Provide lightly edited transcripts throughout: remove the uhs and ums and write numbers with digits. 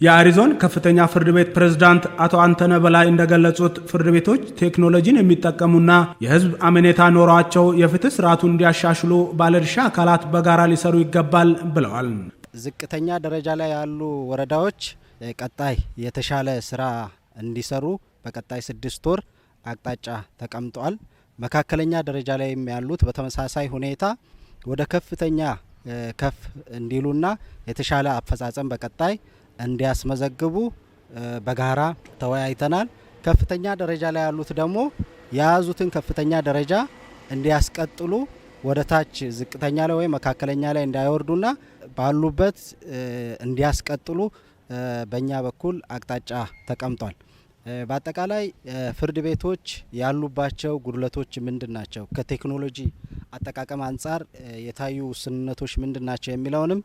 የአሪዞን ከፍተኛ ፍርድ ቤት ፕሬዝዳንት አቶ አንተነ በላይ እንደገለጹት ፍርድ ቤቶች ቴክኖሎጂን የሚጠቀሙና የህዝብ አመኔታ ኖሯቸው የፍትህ ስርዓቱን እንዲያሻሽሉ ባለድርሻ አካላት በጋራ ሊሰሩ ይገባል ብለዋል። ዝቅተኛ ደረጃ ላይ ያሉ ወረዳዎች ቀጣይ የተሻለ ስራ እንዲሰሩ በቀጣይ 6 ወር አቅጣጫ ተቀምጧል። መካከለኛ ደረጃ ላይ ያሉት በተመሳሳይ ሁኔታ ወደ ከፍተኛ ከፍ እንዲሉና የተሻለ አፈጻጸም በቀጣይ እንዲያስመዘግቡ በጋራ ተወያይተናል። ከፍተኛ ደረጃ ላይ ያሉት ደግሞ የያዙትን ከፍተኛ ደረጃ እንዲያስቀጥሉ ወደ ታች ዝቅተኛ ላይ ወይ መካከለኛ ላይ እንዳይወርዱና ባሉበት እንዲያስቀጥሉ በእኛ በኩል አቅጣጫ ተቀምጧል። በአጠቃላይ ፍርድ ቤቶች ያሉባቸው ጉድለቶች ምንድናቸው፣ ከቴክኖሎጂ አጠቃቀም አንጻር የታዩ ውስንነቶች ምንድናቸው የሚለውንም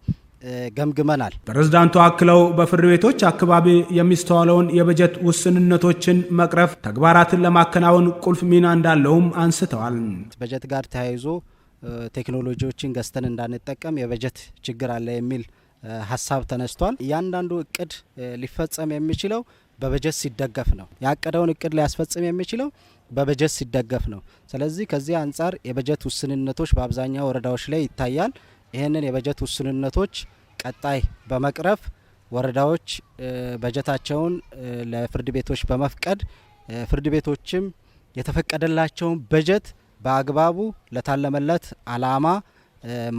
ገምግመናል። ፕሬዝዳንቱ አክለው በፍርድ ቤቶች አካባቢ የሚስተዋለውን የበጀት ውስንነቶችን መቅረፍ ተግባራትን ለማከናወን ቁልፍ ሚና እንዳለውም አንስተዋል። በጀት ጋር ተያይዞ ቴክኖሎጂዎችን ገዝተን እንዳንጠቀም የበጀት ችግር አለ የሚል ሀሳብ ተነስቷል። እያንዳንዱ እቅድ ሊፈጸም የሚችለው በበጀት ሲደገፍ ነው። ያቀደውን እቅድ ሊያስፈጽም የሚችለው በበጀት ሲደገፍ ነው። ስለዚህ ከዚህ አንጻር የበጀት ውስንነቶች በአብዛኛው ወረዳዎች ላይ ይታያል። ይህንን የበጀት ውስንነቶች ቀጣይ በመቅረፍ ወረዳዎች በጀታቸውን ለፍርድ ቤቶች በመፍቀድ ፍርድ ቤቶችም የተፈቀደላቸውን በጀት በአግባቡ ለታለመለት አላማ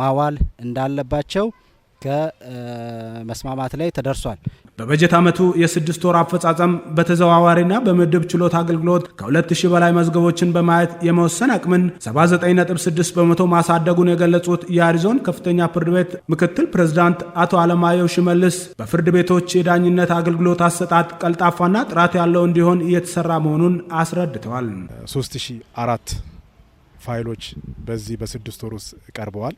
ማዋል እንዳለባቸው ከመስማማት ላይ ተደርሷል። በበጀት ዓመቱ የ6 ወር አፈጻጸም በተዘዋዋሪና በምድብ ችሎት አገልግሎት ከ2000 በላይ መዝገቦችን በማየት የመወሰን አቅምን 79.6 በመቶ ማሳደጉን የገለጹት የአሪዞን ከፍተኛ ፍርድ ቤት ምክትል ፕሬዝዳንት አቶ አለማየሁ ሽመልስ በፍርድ ቤቶች የዳኝነት አገልግሎት አሰጣጥ ቀልጣፋና ጥራት ያለው እንዲሆን እየተሰራ መሆኑን አስረድተዋል። 3004 ፋይሎች በዚህ በ6 ወር ውስጥ ቀርበዋል።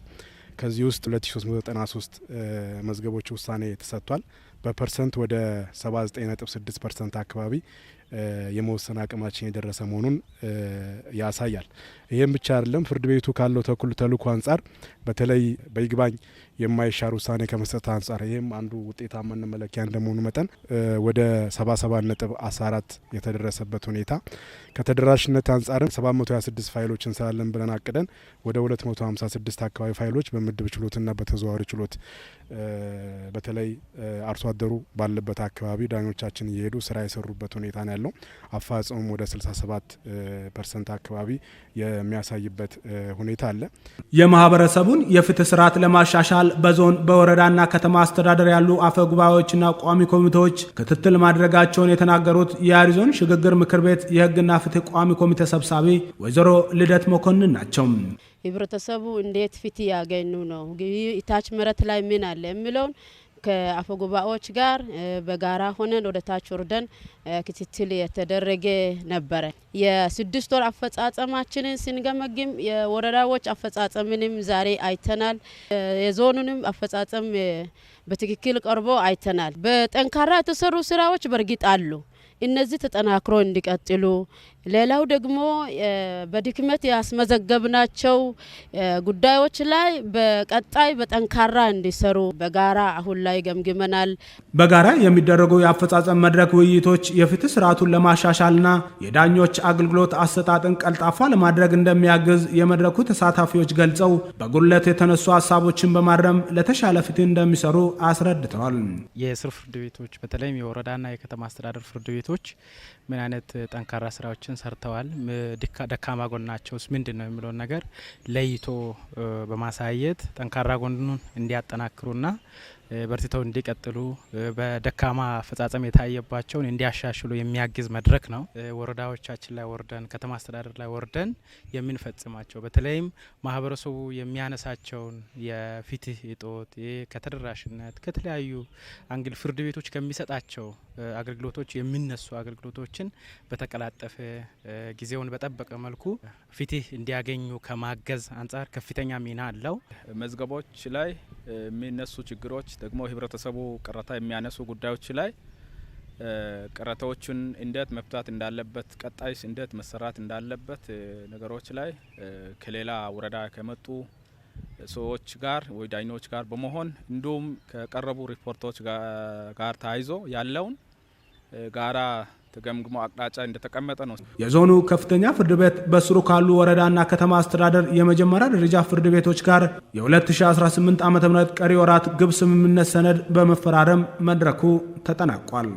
ከዚህ ውስጥ 2393 መዝገቦች ውሳኔ ተሰጥቷል። በፐርሰንት ወደ 79.6% አካባቢ የመወሰን አቅማችን የደረሰ መሆኑን ያሳያል። ይህም ብቻ አይደለም። ፍርድ ቤቱ ካለው ተልዕኮ አንጻር በተለይ በይግባኝ የማይሻር ውሳኔ ከመስጠት አንጻር ይህም አንዱ ውጤታማነት መለኪያ እንደመሆኑ መጠን ወደ 77.14 የተደረሰበት ሁኔታ፣ ከተደራሽነት አንጻርም 726 ፋይሎች እንሰራለን ብለን አቅደን ወደ 256 አካባቢ ፋይሎች በምድብ ችሎትና በተዘዋዋሪ ችሎት በተለይ አርሶ አደሩ ባለበት አካባቢ ዳኞቻችን እየሄዱ ስራ የሰሩበት ሁኔታ ነው ያለው። አፈጻጸሙም ወደ 67% አካባቢ የሚያሳይበት ሁኔታ አለ። የማህበረሰቡን የፍትህ ስርዓት ለማሻሻል በዞን በወረዳና ከተማ አስተዳደር ያሉ አፈ ጉባኤዎችና ቋሚ ኮሚቴዎች ክትትል ማድረጋቸውን የተናገሩት የአሪዞን ሽግግር ምክር ቤት የህግና ፍትህ ቋሚ ኮሚቴ ሰብሳቢ ወይዘሮ ልደት መኮንን ናቸው። ህብረተሰቡ እንዴት ፍትህ ያገኙ ነው፣ ታች መሬት ላይ ምን አለ የሚለውን ከአፈ ጉባኤዎች ጋር በጋራ ሆነን ወደ ታች ወርደን ክትትል የተደረገ ነበረ። የ6 ወር አፈጻጸማችንን ስንገመግም የወረዳዎች አፈጻጸምንም ዛሬ አይተናል። የዞኑንም አፈጻጸም በትክክል ቀርቦ አይተናል። በጠንካራ የተሰሩ ስራዎች በርግጥ አሉ። እነዚህ ተጠናክሮ እንዲቀጥሉ፣ ሌላው ደግሞ በድክመት ያስመዘገብናቸው ጉዳዮች ላይ በቀጣይ በጠንካራ እንዲሰሩ በጋራ አሁን ላይ ገምግመናል። በጋራ የሚደረጉ የአፈጻጸም መድረክ ውይይቶች የፍትህ ስርዓቱን ለማሻሻልና የዳኞች አገልግሎት አሰጣጥን ቀልጣፋ ለማድረግ እንደሚያግዝ የመድረኩ ተሳታፊዎች ገልጸው በጉድለት የተነሱ ሀሳቦችን በማረም ለተሻለ ፍትህ እንደሚሰሩ አስረድተዋል። የስር ፍርድ ቤቶች በተለይም የወረዳና የከተማ አስተዳደር ፍርድ ቤቶች ምን አይነት ጠንካራ ስራዎችን ሰርተዋል፣ ደካማ ጎናቸውስ ምንድን ነው የሚለውን ነገር ለይቶ በማሳየት ጠንካራ ጎኑን እንዲያጠናክሩና በርትተው እንዲቀጥሉ በደካማ አፈጻጸም የታየባቸውን እንዲያሻሽሉ የሚያግዝ መድረክ ነው። ወረዳዎቻችን ላይ ወርደን ከተማ አስተዳደር ላይ ወርደን የምንፈጽማቸው በተለይም ማህበረሰቡ የሚያነሳቸውን የፍትህ እጦት፣ ከተደራሽነት፣ ከተለያዩ አንግል ፍርድ ቤቶች ከሚሰጣቸው አገልግሎቶች የሚነሱ አገልግሎቶችን በተቀላጠፈ ጊዜውን በጠበቀ መልኩ ፍትህ እንዲያገኙ ከማገዝ አንጻር ከፍተኛ ሚና አለው። መዝገቦች ላይ የሚነሱ ችግሮች ደግሞ ህብረተሰቡ ቅሬታ የሚያነሱ ጉዳዮች ላይ ቅሬታዎችን እንዴት መፍታት እንዳለበት፣ ቀጣይስ እንዴት መሰራት እንዳለበት ነገሮች ላይ ከሌላ ወረዳ ከመጡ ሰዎች ጋር ወይ ዳኞች ጋር በመሆን እንዲሁም ከቀረቡ ሪፖርቶች ጋር ተያይዞ ያለውን ጋራ ተገምግሞ አቅጣጫ እንደተቀመጠ ነው። የዞኑ ከፍተኛ ፍርድ ቤት በስሩ ካሉ ወረዳና ከተማ አስተዳደር የመጀመሪያ ደረጃ ፍርድ ቤቶች ጋር የ2018 ዓ.ም ቀሪ ወራት ግብ ስምምነት ሰነድ በመፈራረም መድረኩ ተጠናቋል።